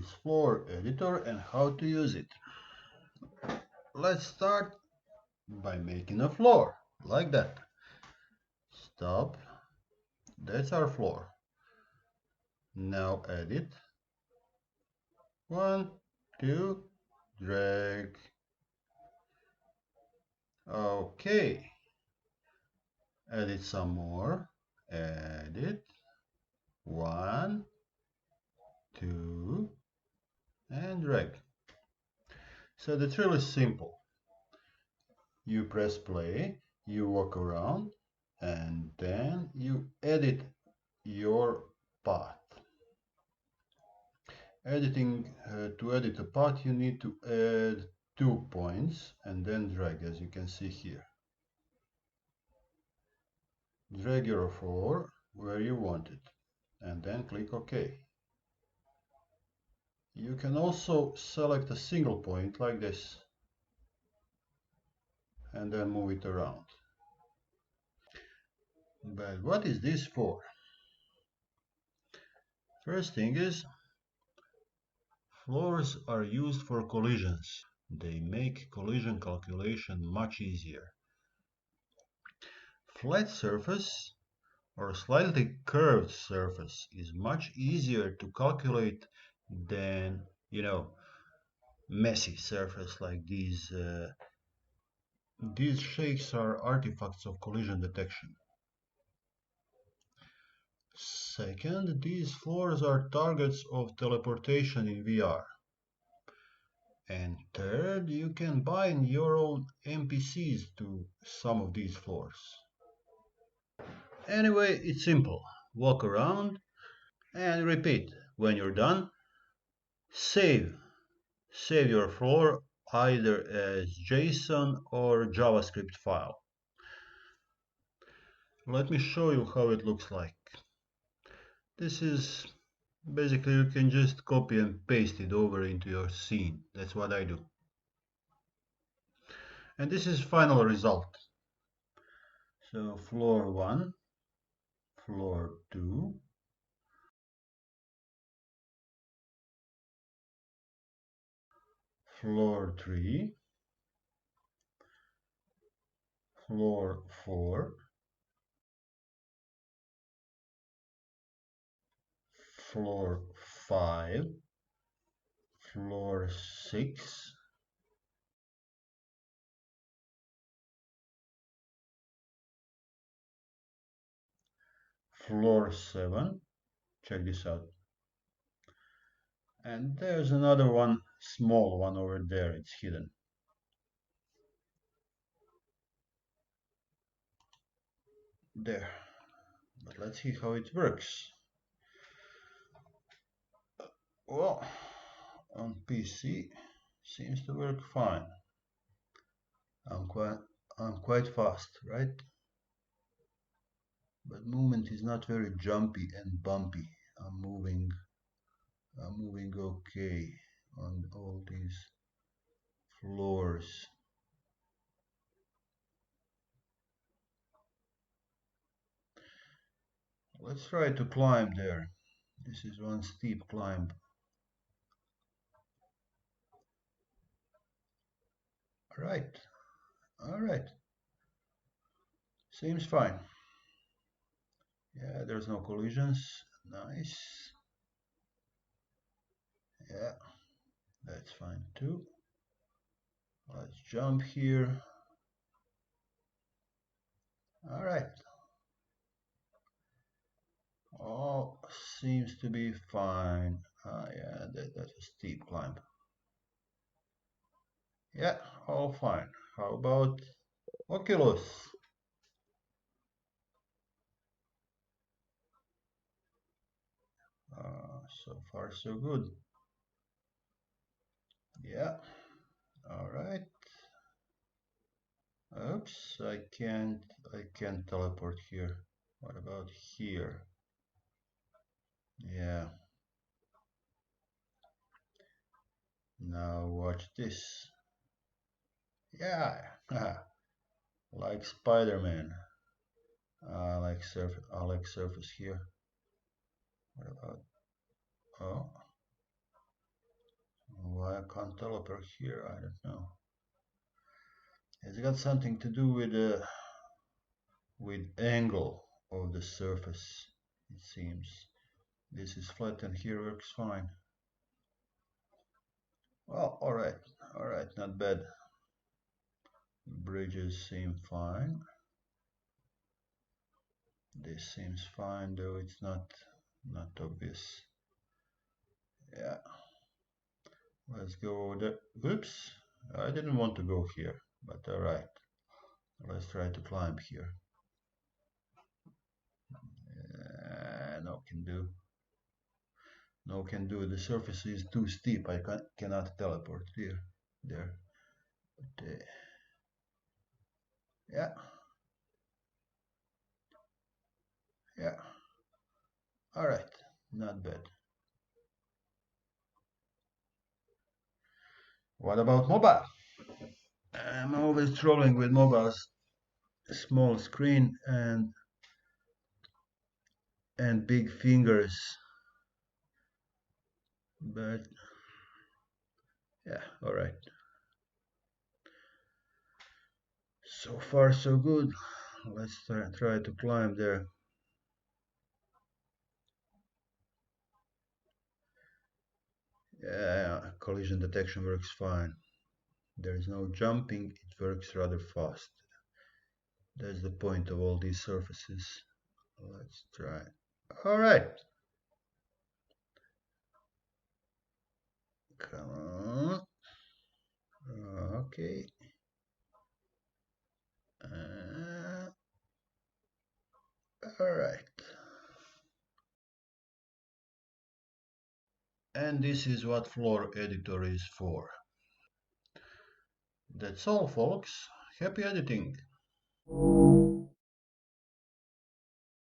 is floor editor and how to use it. Let's start by making a floor like that. Stop. That's our floor. Now edit. 1, 2, drag. Okay. Edit some more. Edit. 1, 2, and drag. So the trill is simple. You press play, you walk around, and then you edit your path. To edit a path, you need to add 2 points and then drag, as you can see here. Drag your floor where you want it and then click OK. You can also select a single point like this and then move it around. But what is this for? First thing is, floors are used for collisions. They make collision calculation much easier. Flat surface or slightly curved surface is much easier to calculate than, messy surface like these. These shapes are artifacts of collision detection. Second, these floors are targets of teleportation in VR. And third, you can bind your own NPCs to some of these floors. Anyway, it's simple. Walk around and repeat. When you're done, save. Save your floor either as JSON or JavaScript file. Let me show you how it looks like. This is basically, you can just copy and paste it over into your scene. That's what I do. And this is final result. So floor 1, floor 2, floor 3, floor 4, floor 5, floor 6, floor 7. Check this out. And there's another one, small one over there, it's hidden. There. But let's see how it works. Well, on PC seems to work fine. I'm quite fast, right? But movement is not very jumpy and bumpy. I'm moving okay on all these floors. Let's try to climb there. This is one steep climb. All right. Seems fine. Yeah, there's no collisions. Nice. Yeah, that's fine too. Let's jump here. All right. All seems to be fine. Yeah, that's a steep climb. Yeah, all fine. How about Oculus? So far so good. Yeah, all right. Oops, I can't teleport here. What about here? Yeah. Now watch this. Yeah, like Spider-Man. I like surface here. What about? Oh, Why I can't teleport here, I don't know. It's got something to do with angle of the surface, it seems. This is flat and here works fine. Well, alright, not bad. Bridges seem fine. This seems fine, though it's not obvious. Yeah, let's go there. Oops, I didn't want to go here, but alright. Let's try to climb here. No can do. No can do. The surface is too steep. I cannot teleport here. There. But, yeah. Yeah. All right. Not bad. What about mobile? I'm always struggling with mobiles. Small screen and big fingers. But yeah, all right. So far so good. Let's try to climb there. Yeah, collision detection works fine. There is no jumping, it works rather fast. That's the point of all these surfaces. Let's try. All right. Come on. Okay. All right. And this is what Floor Editor is for. That's all, folks. Happy editing.